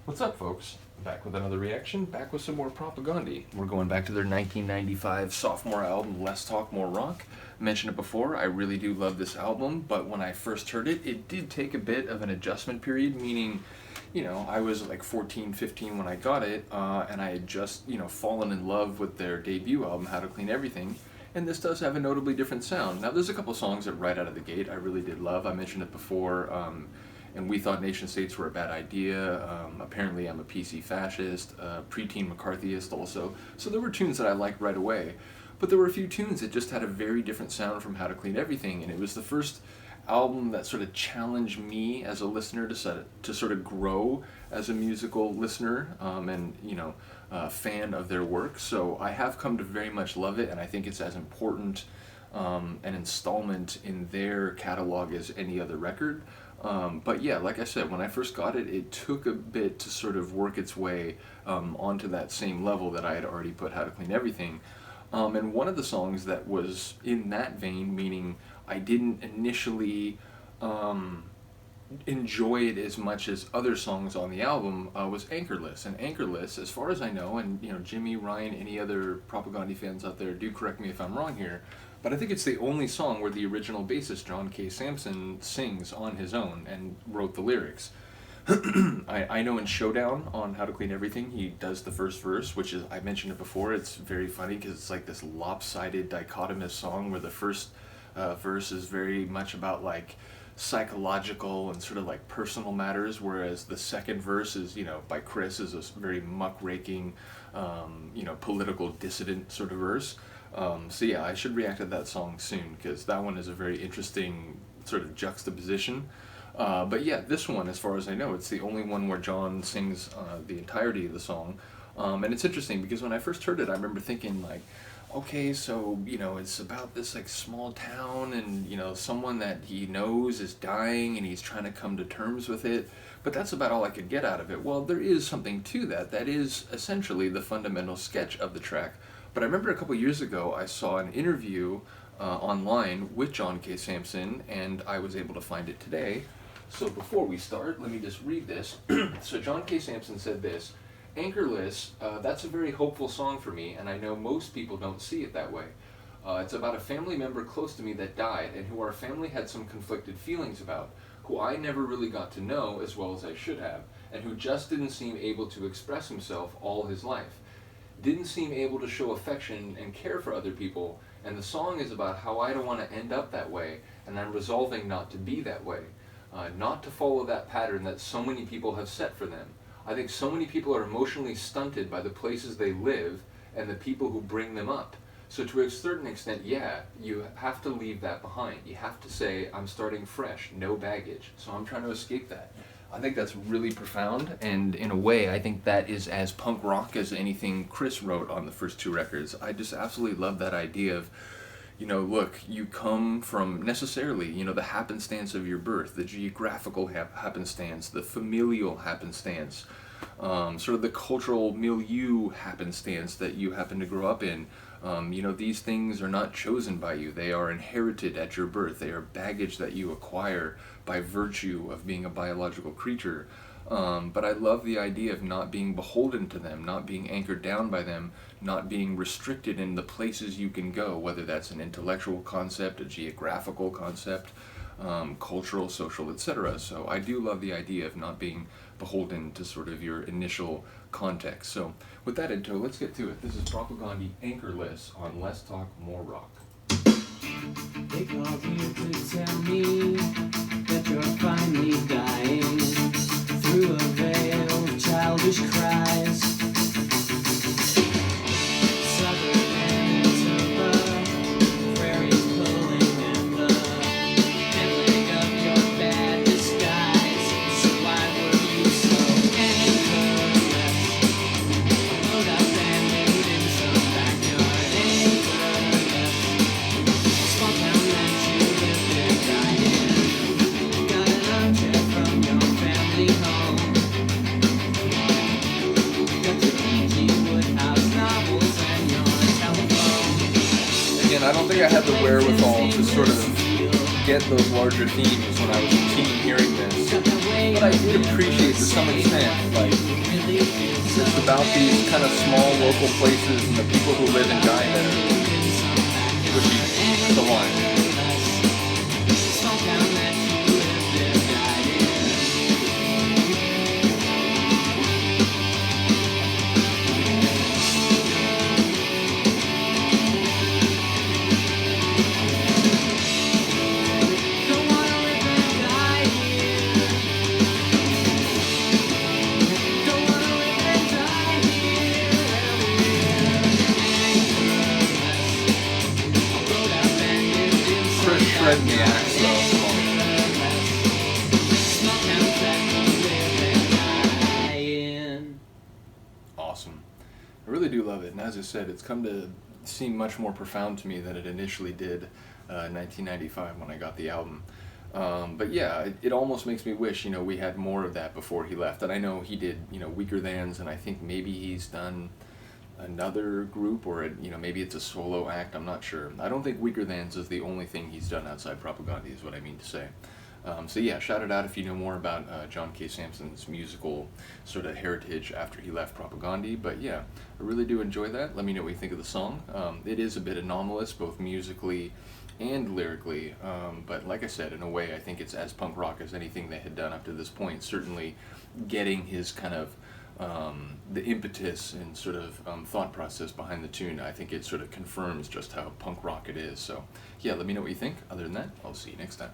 What's up, folks? Back with another reaction, back with some more Propagandhi. We're going back to their 1995 sophomore album, Less Talk, More Rock. I mentioned it before, I really do love this album, but when I first heard it, it did take a bit of an adjustment period, meaning, I was like 14, 15 when I got it, and I had just, fallen in love with their debut album, How to Clean Everything, and this does have a notably different sound. Now, there's a couple songs that right out of the gate I really did love. I mentioned it before, and we thought nation states were a bad idea. Apparently I'm a PC fascist, preteen McCarthyist also. So there were tunes that I liked right away. But there were a few tunes that just had a very different sound from How to Clean Everything, and it was the first album that sort of challenged me as a listener to sort of grow as a musical listener, and fan of their work. So I have come to very much love it, and I think it's as important an installment in their catalog as any other record. But yeah, like I said, when I first got it, it took a bit to sort of work its way onto that same level that I had already put How to Clean Everything. And one of the songs that was in that vein, meaning I didn't initially enjoy it as much as other songs on the album, was Anchorless. And Anchorless, as far as I know, and Jimmy, Ryan, any other Propagandhi fans out there, do correct me if I'm wrong here, but I think it's the only song where the original bassist, John K. Sampson, sings on his own and wrote the lyrics. I know in Showdown on How to Clean Everything, he does the first verse, which is, I mentioned it before, it's very funny because it's like this lopsided, dichotomous song where the first verse is very much about like psychological and sort of like personal matters, whereas the second verse is, by Chris, is a very muckraking, political dissident sort of verse. So yeah, I should react to that song soon because that one is a very interesting sort of juxtaposition. But yeah, this one, as far as I know, it's the only one where John sings the entirety of the song. And it's interesting because when I first heard it, I remember thinking like, okay, so, it's about this like small town and, someone that he knows is dying and he's trying to come to terms with it. But that's about all I could get out of it. Well, there is something to that. That is essentially the fundamental sketch of the track. But I remember a couple years ago, I saw an interview online with John K. Sampson, and I was able to find it today. So before we start, let me just read this. So John K. Sampson said this: Anchorless, that's a very hopeful song for me, and I know most people don't see it that way. It's about a family member close to me that died, and who our family had some conflicted feelings about, who I never really got to know as well as I should have, and who just didn't seem able to express himself all his life. Didn't seem able to show affection and care for other people, and the song is about how I don't want to end up that way, and I'm resolving not to be that way. Not to follow that pattern that so many people have set for them. I think so many people are emotionally stunted by the places they live and the people who bring them up. So to a certain extent, yeah, you have to leave that behind. You have to say, I'm starting fresh, no baggage. So I'm trying to escape that. I think that's really profound, and in a way, I think that is as punk rock as anything Chris wrote on the first two records. I just absolutely love that idea of, look, you come from necessarily, the happenstance of your birth, the geographical happenstance, the familial happenstance, sort of the cultural milieu happenstance that you happen to grow up in. These things are not chosen by you. They are inherited at your birth. They are baggage that you acquire by virtue of being a biological creature. But I love the idea of not being beholden to them, not being anchored down by them, not being restricted in the places you can go, whether that's an intellectual concept, a geographical concept, cultural, social, etc. So I do love the idea of not being beholden to sort of your initial context. So with that intro, let's get to it. This is Propagandhi Anchorless on Less Talk, More Rock. They called you to tell me that you're finally dying through a veil of childish cries. Southern ends of the prairie pulling and the handling of your bad disguise. So why were you so anchorless? Load up and nude in some backyard. Anchorless. Small town that you lived and died in. Got an armchair from your family home. Got your E.G. Woodhouse novels and your telephone. Again, I don't think I had the wherewithal to sort of get those larger themes when I was a teen hearing this, but I did appreciate to some extent, like, about these kind of small local places and the people who live and die there. Which is the line. Shredding the axe though. Awesome. I really do love it, and as I said, it's come to seem much more profound to me than it initially did in 1995 when I got the album. But yeah, it almost makes me wish, we had more of that before he left. And I know he did, Weaker Thans, and I think maybe he's done another group, or maybe it's a solo act. I'm not sure. I don't think Weaker Thans is the only thing he's done outside Propagandhi, is what I mean to say. So yeah, shout it out if you know more about John K. Sampson's musical sort of heritage after he left Propagandhi. But yeah, I really do enjoy that. Let me know what you think of the song. It is a bit anomalous, both musically and lyrically, but like I said, in a way, I think it's as punk rock as anything they had done up to this point. Certainly getting his kind of the impetus and sort of thought process behind the tune, I think it sort of confirms just how punk rock it is. So yeah, let me know what you think. Other than that, I'll see you next time.